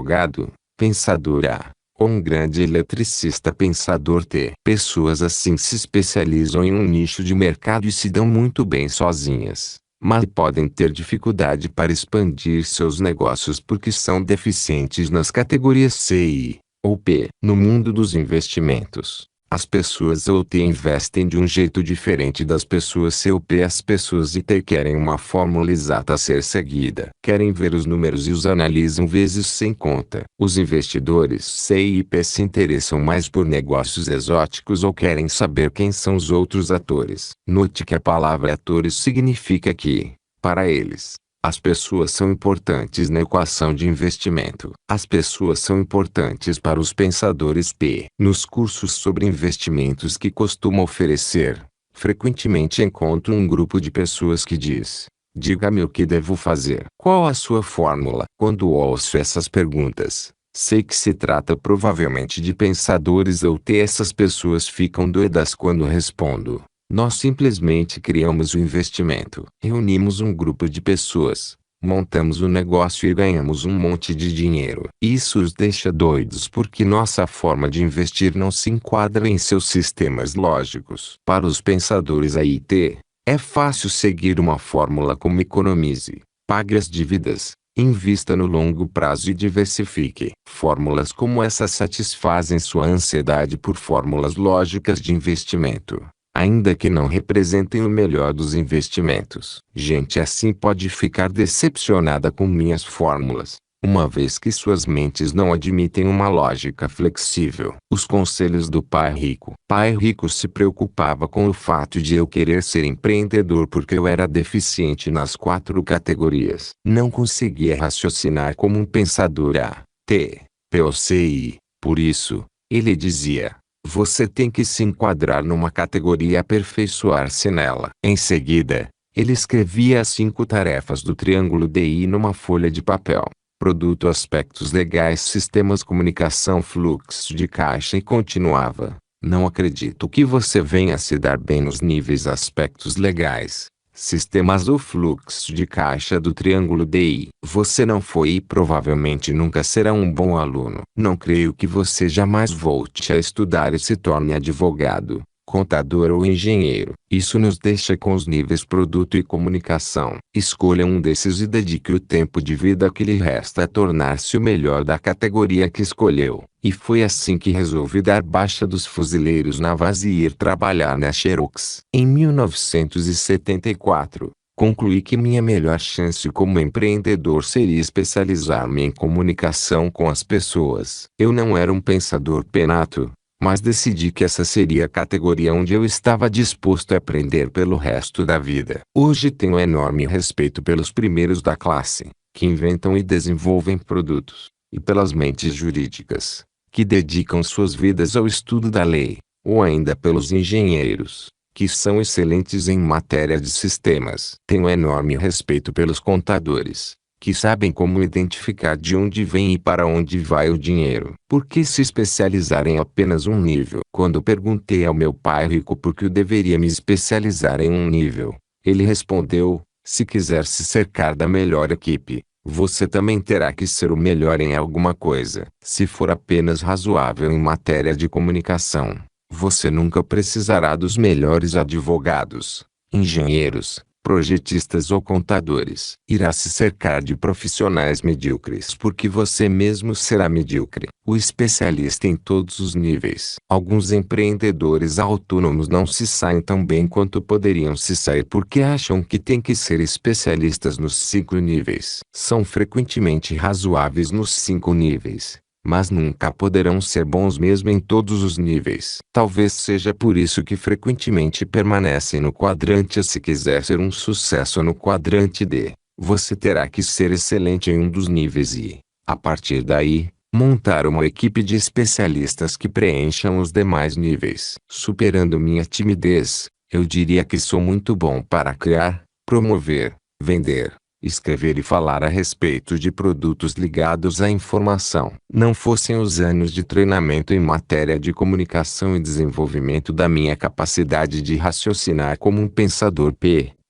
pensador A, ou um grande eletricista pensador T. Pessoas assim se especializam em um nicho de mercado e se dão muito bem sozinhas, mas podem ter dificuldade para expandir seus negócios porque são deficientes nas categorias C e I, ou P. No mundo dos investimentos, as pessoas OT investem de um jeito diferente das pessoas C ou P. As pessoas IT querem uma fórmula exata a ser seguida. Querem ver os números e os analisam vezes sem conta. Os investidores C e P se interessam mais por negócios exóticos ou querem saber quem são os outros atores. Note que a palavra atores significa que, para eles, as pessoas são importantes na equação de investimento. As pessoas são importantes para os pensadores P. Nos cursos sobre investimentos que costumo oferecer, frequentemente encontro um grupo de pessoas que diz: diga-me o que devo fazer. Qual a sua fórmula? Quando ouço essas perguntas, sei que se trata provavelmente de pensadores ou T. Essas pessoas ficam doidas quando respondo: nós simplesmente criamos o investimento. Reunimos um grupo de pessoas, montamos o negócio e ganhamos um monte de dinheiro. Isso os deixa doidos porque nossa forma de investir não se enquadra em seus sistemas lógicos. Para os pensadores AIT, é fácil seguir uma fórmula como economize, pague as dívidas, invista no longo prazo e diversifique. Fórmulas como essa satisfazem sua ansiedade por fórmulas lógicas de investimento, ainda que não representem o melhor dos investimentos. Gente assim pode ficar decepcionada com minhas fórmulas, uma vez que suas mentes não admitem uma lógica flexível. Os conselhos do pai rico. Pai rico se preocupava com o fato de eu querer ser empreendedor porque eu era deficiente nas 4 categorias. Não conseguia raciocinar como um pensador A, T, P ou C e I. Por isso, ele dizia: você tem que se enquadrar numa categoria e aperfeiçoar-se nela. Em seguida, ele escrevia as 5 tarefas do triângulo DI numa folha de papel: produto, aspectos legais, sistemas, comunicação, fluxo de caixa, e continuava: não acredito que você venha se dar bem nos níveis aspectos legais, sistemas ou fluxo de caixa do triângulo DI. Você não foi e provavelmente nunca será um bom aluno. Não creio que você jamais volte a estudar e se torne advogado, contador ou engenheiro. Isso nos deixa com os níveis produto e comunicação. Escolha um desses e dedique o tempo de vida que lhe resta a tornar-se o melhor da categoria que escolheu. E foi assim que resolvi dar baixa dos fuzileiros navais e ir trabalhar na Xerox. Em 1974, concluí que minha melhor chance como empreendedor seria especializar-me em comunicação com as pessoas. Eu não era um pensador penato, mas decidi que essa seria a categoria onde eu estava disposto a aprender pelo resto da vida. Hoje tenho enorme respeito pelos primeiros da classe, que inventam e desenvolvem produtos, e pelas mentes jurídicas, que dedicam suas vidas ao estudo da lei, ou ainda pelos engenheiros, que são excelentes em matéria de sistemas. Tenho enorme respeito pelos contadores, que sabem como identificar de onde vem e para onde vai o dinheiro. Por que se especializar em apenas um nível? Quando perguntei ao meu pai rico por que eu deveria me especializar em um nível, ele respondeu: se quiser se cercar da melhor equipe, você também terá que ser o melhor em alguma coisa. Se for apenas razoável em matéria de comunicação, você nunca precisará dos melhores advogados, engenheiros, projetistas ou contadores. Irá se cercar de profissionais medíocres porque você mesmo será medíocre. O especialista em todos os níveis. Alguns empreendedores autônomos não se saem tão bem quanto poderiam se sair porque acham que têm que ser especialistas nos 5 níveis. São frequentemente razoáveis nos 5 níveis, mas nunca poderão ser bons mesmo em todos os níveis. Talvez seja por isso que frequentemente permanecem no quadrante A. Se quiser ser um sucesso no quadrante D, você terá que ser excelente em um dos níveis e, a partir daí, montar uma equipe de especialistas que preencham os demais níveis. Superando minha timidez, eu diria que sou muito bom para criar, promover, vender, escrever e falar a respeito de produtos ligados à informação. Não fossem os anos de treinamento em matéria de comunicação e desenvolvimento da minha capacidade de raciocinar como um pensador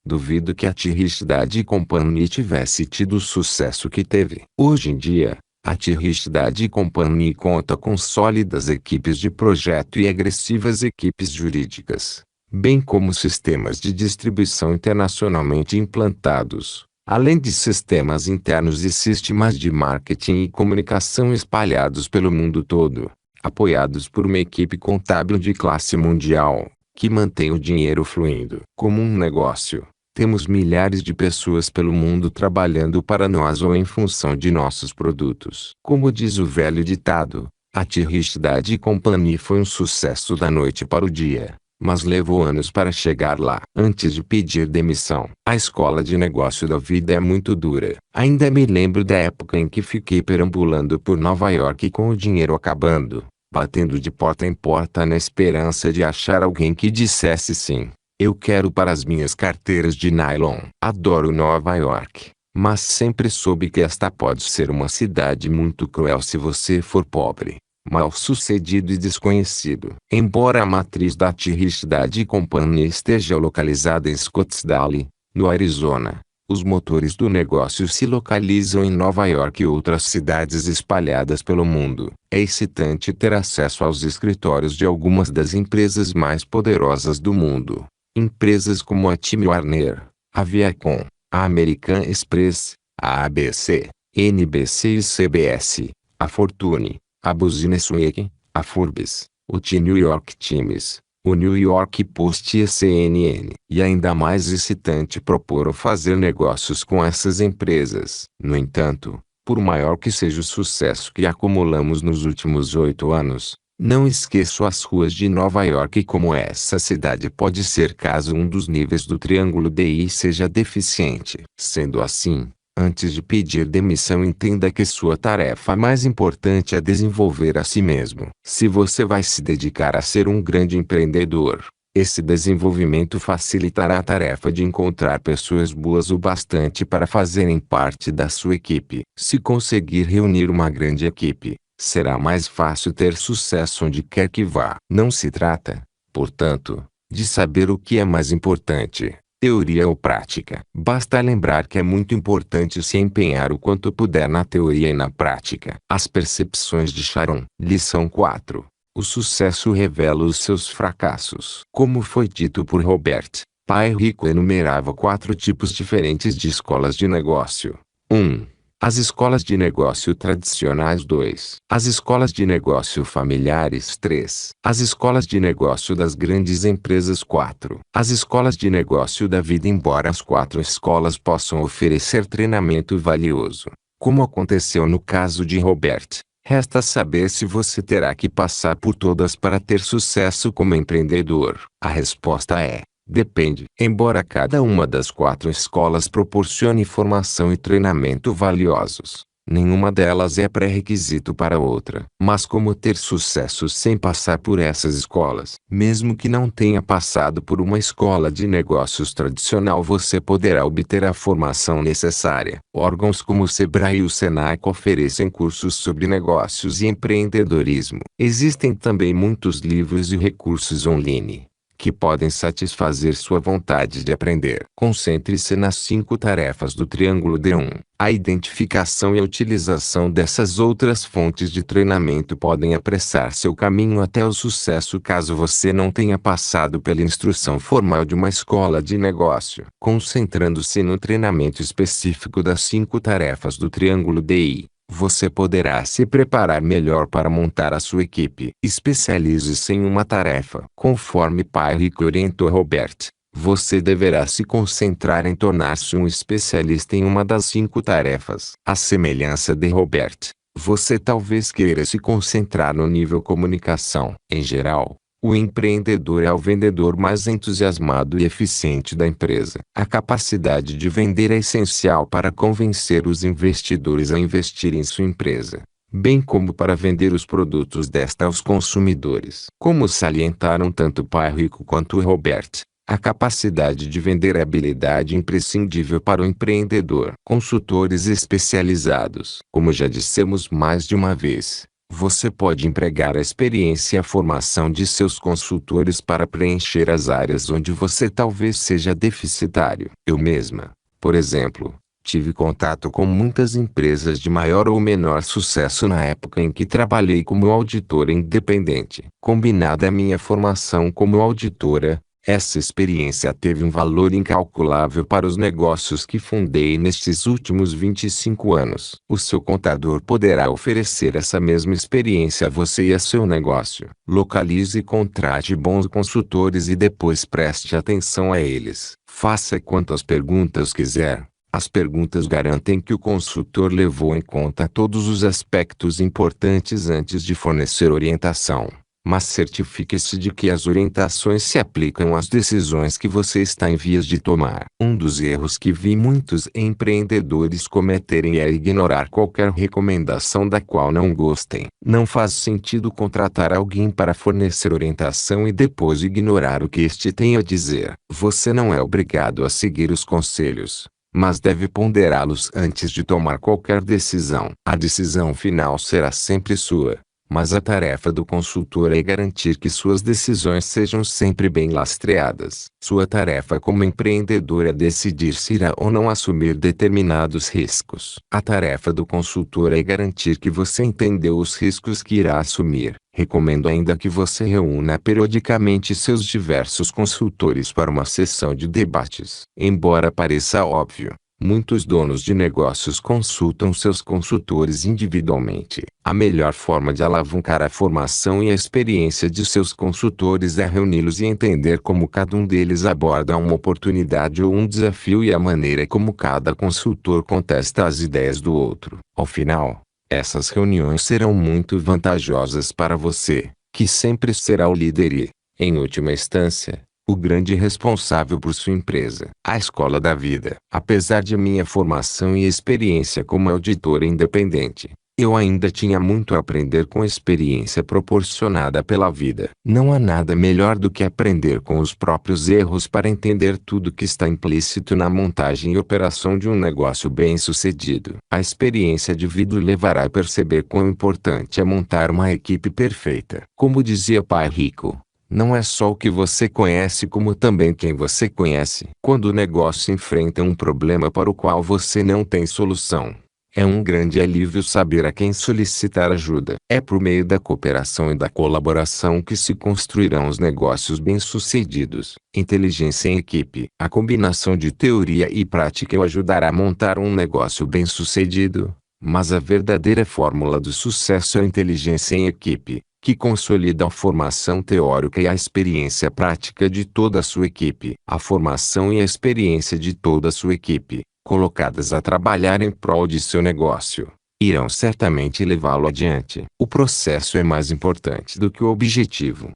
duvido que a T. Rich Company tivesse tido o sucesso que teve. Hoje em dia, a T. Rich Company conta com sólidas equipes de projeto e agressivas equipes jurídicas, bem como sistemas de distribuição internacionalmente implantados, além de sistemas internos e sistemas de marketing e comunicação espalhados pelo mundo todo, apoiados por uma equipe contábil de classe mundial, que mantém o dinheiro fluindo. Como um negócio, temos milhares de pessoas pelo mundo trabalhando para nós ou em função de nossos produtos. Como diz o velho ditado, a T. Rich Company foi um sucesso da noite para o dia, mas levou anos para chegar lá. Antes de pedir demissão, a escola de negócio da vida é muito dura. Ainda me lembro da época em que fiquei perambulando por Nova York com o dinheiro acabando, batendo de porta em porta na esperança de achar alguém que dissesse sim. Eu quero para as minhas carteiras de nylon. Adoro Nova York, mas sempre soube que esta pode ser uma cidade muito cruel se você for pobre, mal-sucedido e desconhecido. Embora a matriz da T. Rich Company esteja localizada em Scottsdale, no Arizona, os motores do negócio se localizam em Nova York e outras cidades espalhadas pelo mundo. É excitante ter acesso aos escritórios de algumas das empresas mais poderosas do mundo. Empresas como a Time Warner, a Viacom, a American Express, a ABC, NBC e CBS, a Fortune, a Business Week, a Forbes, o The New York Times, o New York Post e a CNN. E ainda mais excitante propor ou fazer negócios com essas empresas. No entanto, por maior que seja o sucesso que acumulamos nos últimos 8 anos, não esqueço as ruas de Nova York e como essa cidade pode ser caso um dos níveis do triângulo DI seja deficiente. Sendo assim, antes de pedir demissão, entenda que sua tarefa mais importante é desenvolver a si mesmo. Se você vai se dedicar a ser um grande empreendedor, esse desenvolvimento facilitará a tarefa de encontrar pessoas boas o bastante para fazerem parte da sua equipe. Se conseguir reunir uma grande equipe, será mais fácil ter sucesso onde quer que vá. Não se trata, portanto, de saber o que é mais importante, teoria ou prática. Basta lembrar que é muito importante se empenhar o quanto puder na teoria e na prática. As percepções de Sharon. Lição 4. O sucesso revela os seus fracassos. Como foi dito por Robert, pai rico enumerava 4 tipos diferentes de escolas de negócio. 1. As escolas de negócio tradicionais. 2. As escolas de negócio familiares. 3. As escolas de negócio das grandes empresas. 4. As escolas de negócio da vida. Embora as 4 escolas possam oferecer treinamento valioso, como aconteceu no caso de Robert, resta saber se você terá que passar por todas para ter sucesso como empreendedor. A resposta é: depende. Embora cada uma das 4 escolas proporcione formação e treinamento valiosos, nenhuma delas é pré-requisito para a outra. Mas como ter sucesso sem passar por essas escolas? Mesmo que não tenha passado por uma escola de negócios tradicional, você poderá obter a formação necessária. Órgãos como o Sebrae e o Senac oferecem cursos sobre negócios e empreendedorismo. Existem também muitos livros e recursos online, que podem satisfazer sua vontade de aprender. Concentre-se nas 5 tarefas do triângulo D1. A identificação e a utilização dessas outras fontes de treinamento podem apressar seu caminho até o sucesso caso você não tenha passado pela instrução formal de uma escola de negócio. Concentrando-se no treinamento específico das 5 tarefas do triângulo DI, você poderá se preparar melhor para montar a sua equipe. Especialize-se em uma tarefa. Conforme Pai Rico orientou Robert, você deverá se concentrar em tornar-se um especialista em uma das 5 tarefas. À semelhança de Robert, você talvez queira se concentrar no nível comunicação. Em geral, o empreendedor é o vendedor mais entusiasmado e eficiente da empresa. A capacidade de vender é essencial para convencer os investidores a investir em sua empresa, bem como para vender os produtos desta aos consumidores. Como salientaram tanto Pai Rico quanto Robert, a capacidade de vender é habilidade imprescindível para o empreendedor. Consultores especializados. Como já dissemos mais de uma vez, você pode empregar a experiência e a formação de seus consultores para preencher as áreas onde você talvez seja deficitário. Eu mesma, por exemplo, tive contato com muitas empresas de maior ou menor sucesso na época em que trabalhei como auditora independente. Combinada à minha formação como auditora, essa experiência teve um valor incalculável para os negócios que fundei nestes últimos 25 anos. O seu contador poderá oferecer essa mesma experiência a você e a seu negócio. Localize e contrate bons consultores e depois preste atenção a eles. Faça quantas perguntas quiser. As perguntas garantem que o consultor levou em conta todos os aspectos importantes antes de fornecer orientação. Mas certifique-se de que as orientações se aplicam às decisões que você está em vias de tomar. Um dos erros que vi muitos empreendedores cometerem é ignorar qualquer recomendação da qual não gostem. Não faz sentido contratar alguém para fornecer orientação e depois ignorar o que este tem a dizer. Você não é obrigado a seguir os conselhos, mas deve ponderá-los antes de tomar qualquer decisão. A decisão final será sempre sua. Mas a tarefa do consultor é garantir que suas decisões sejam sempre bem lastreadas. Sua tarefa como empreendedor é decidir se irá ou não assumir determinados riscos. A tarefa do consultor é garantir que você entendeu os riscos que irá assumir. Recomendo ainda que você reúna periodicamente seus diversos consultores para uma sessão de debates. Embora pareça óbvio, muitos donos de negócios consultam seus consultores individualmente. A melhor forma de alavancar a formação e a experiência de seus consultores é reuni-los e entender como cada um deles aborda uma oportunidade ou um desafio e a maneira como cada consultor contesta as ideias do outro. Ao final, essas reuniões serão muito vantajosas para você, que sempre será o líder e, em última instância, o grande responsável por sua empresa. A Escola da Vida. Apesar de minha formação e experiência como auditora independente, eu ainda tinha muito a aprender com a experiência proporcionada pela vida. Não há nada melhor do que aprender com os próprios erros para entender tudo que está implícito na montagem e operação de um negócio bem-sucedido. A experiência de vida o levará a perceber quão importante é montar uma equipe perfeita. Como dizia Pai Rico, não é só o que você conhece como também quem você conhece. Quando o negócio enfrenta um problema para o qual você não tem solução, é um grande alívio saber a quem solicitar ajuda. É por meio da cooperação e da colaboração que se construirão os negócios bem-sucedidos. Inteligência em equipe. A combinação de teoria e prática o ajudará a montar um negócio bem-sucedido, mas a verdadeira fórmula do sucesso é a inteligência em equipe, que consolida a formação teórica e a experiência prática de toda a sua equipe. A formação e a experiência de toda a sua equipe, colocadas a trabalhar em prol de seu negócio, irão certamente levá-lo adiante. O processo é mais importante do que o objetivo.